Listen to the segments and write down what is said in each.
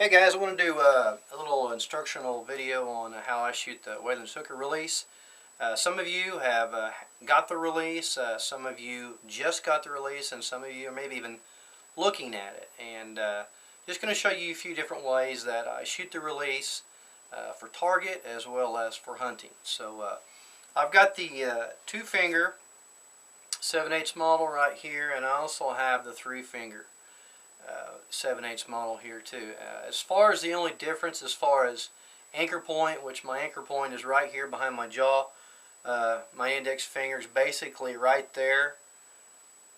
Hey guys, I want to do a little instructional video on how I shoot the Whalens hooker release. Some of you have got the release, some of you just got the release, and some of you are maybe even looking at it. And just going to show you a few different ways that I shoot the release for target as well as for hunting. So I've got the 2-finger 7/8 model right here, and I also have the 3-finger 7/8 model here too. As far as the only difference as far as anchor point, which my anchor point is right here behind my jaw, my index finger is basically right there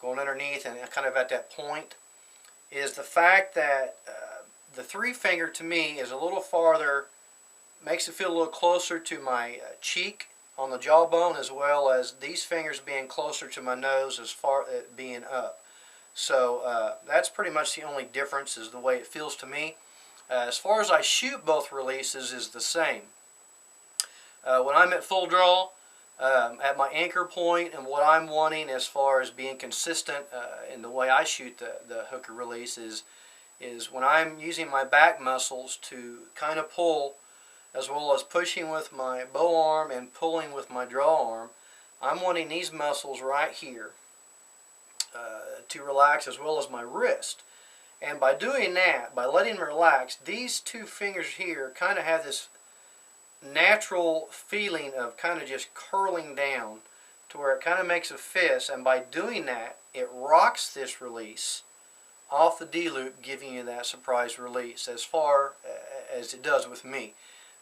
going underneath and kind of at that point, is the fact that the 3-finger to me is a little farther, makes it feel a little closer to my cheek on the jawbone, as well as these fingers being closer to my nose as far as being up. So that's pretty much the only difference, is the way it feels to me. As far as I shoot both releases is the same. When I'm at full draw, at my anchor point, and what I'm wanting as far as being consistent in the way I shoot the hooker release is when I'm using my back muscles to kind of pull, as well as pushing with my bow arm and pulling with my draw arm, I'm wanting these muscles right here to relax, as well as my wrist. And by doing that, by letting them relax, these 2 fingers here kind of have this natural feeling of kind of just curling down to where it kind of makes a fist, and by doing that it rocks this release off the D-loop, giving you that surprise release as far as it does with me.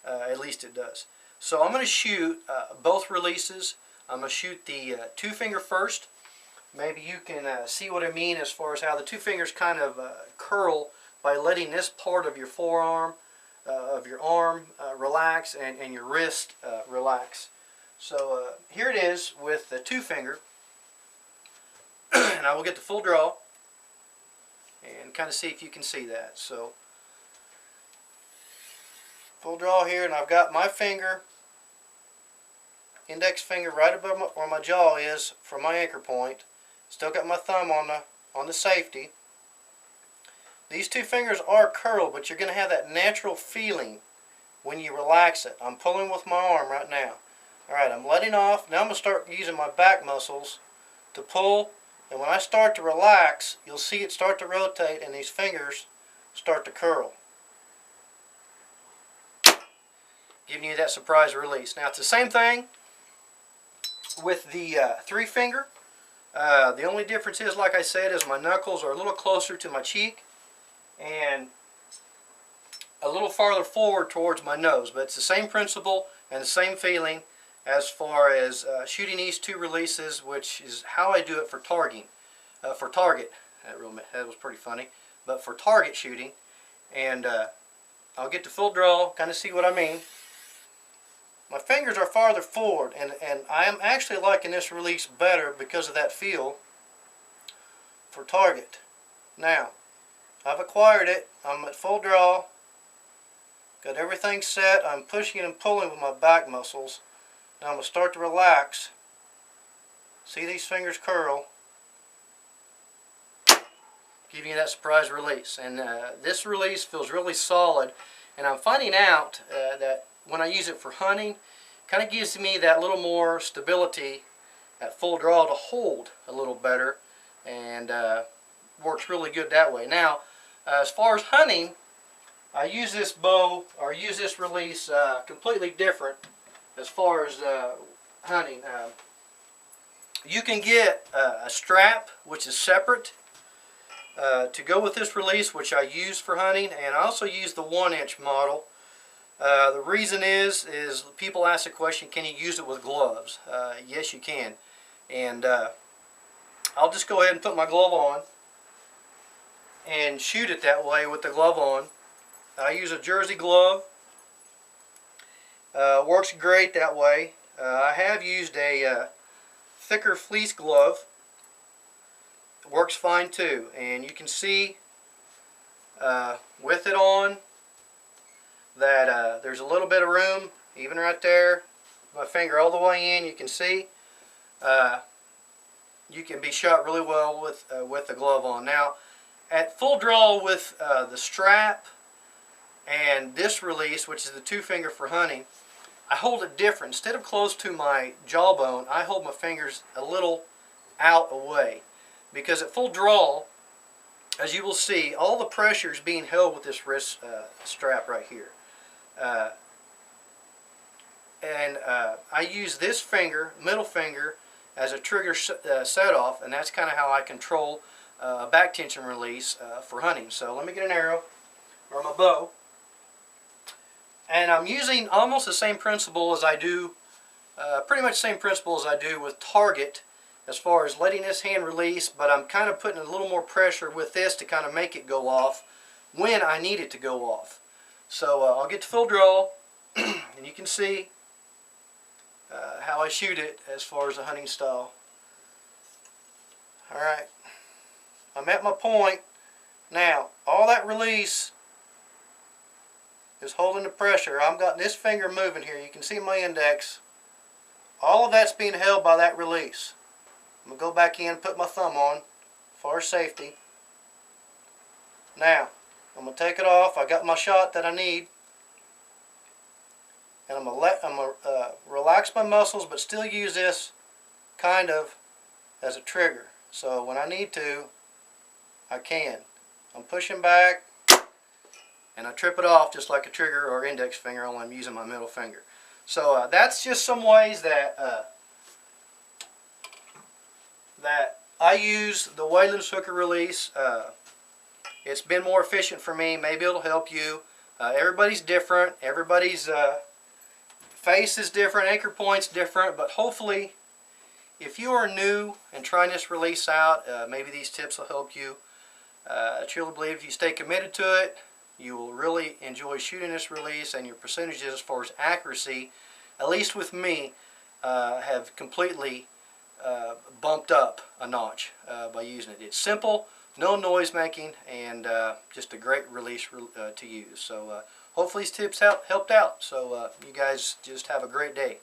At least it does. So I'm going to shoot both releases. I'm going to shoot the 2-finger first. Maybe you can see what I mean as far as how the 2 fingers kind of curl by letting this part of your forearm, of your arm relax, and your wrist relax. So here it is with the 2-finger, and I will get the full draw and kind of see if you can see that. So full draw here, and I've got my finger, index finger, right above where my jaw is from my anchor point. Still got my thumb on the safety. These 2 fingers are curled, but you're going to have that natural feeling when you relax it. I'm pulling with my arm right now. Alright, I'm letting off. Now I'm going to start using my back muscles to pull. And when I start to relax, you'll see it start to rotate and these fingers start to curl, giving you that surprise release. Now it's the same thing with the 3-finger. The only difference is, like I said, is my knuckles are a little closer to my cheek and a little farther forward towards my nose. But it's the same principle and the same feeling as far as shooting these 2 releases, which is how I do it for targeting. For target, that was pretty funny, but for target shooting. And I'll get the full draw, kind of see what I mean. My fingers are farther forward, and I am actually liking this release better because of that feel for target. Now, I've acquired it. I'm at full draw. Got everything set. I'm pushing and pulling with my back muscles. Now I'm going to start to relax. See these fingers curl, giving you that surprise release. And this release feels really solid, and I'm finding out that when I use it for hunting, kind of gives me that little more stability at full draw to hold a little better, and works really good that way. Now, as far as hunting, I use this bow, or use this release completely different as far as hunting. You can get a strap which is separate to go with this release, which I use for hunting, and I also use the 1-inch model. The reason is people ask the question, can you use it with gloves? Yes, you can. And I'll just go ahead and put my glove on and shoot it that way with the glove on. I use a jersey glove. Works great that way. I have used a thicker fleece glove. It works fine too. And you can see with it on that there's a little bit of room, even right there, my finger all the way in. You can see you can be shot really well with the glove on. Now, at full draw with the strap, And this release, which is the 2-finger for hunting, I hold it different. Instead of close to my jawbone, I hold my fingers a little out away. Because at full draw, as you will see, all the pressure is being held with this wrist strap right here. I use this finger, middle finger, as a trigger set off, and that's kind of how I control a back tension release for hunting. So let me get an arrow or my bow, and I'm using almost the same principle as I do, pretty much the same principle as I do with target, as far as letting this hand release, but I'm kind of putting a little more pressure with this to kind of make it go off when I need it to go off. So I'll get to full draw, and you can see how I shoot it as far as the hunting style. Alright, I'm at my point. Now, all that release is holding the pressure. I've got this finger moving here. You can see my index. All of that's being held by that release. I'm going to go back in and put my thumb on for safety. Now, I'm going to take it off. I got my shot that I need. And I'm going to relax my muscles, but still use this kind of as a trigger. So when I need to, I can. I'm pushing back, and I trip it off just like a trigger or index finger, only I'm using my middle finger. So that's just some ways that that I use the Whalens hooker release. It's been more efficient for me. Maybe it'll help you. Everybody's different. Everybody's face is different, anchor point's different, but hopefully if you are new and trying this release out, maybe these tips will help you. I truly believe if you stay committed to it, you will really enjoy shooting this release, and your percentages as far as accuracy, at least with me, have completely bumped up a notch by using it. It's simple, no noise making, and just a great release to use. So hopefully these tips helped out. So you guys just have a great day.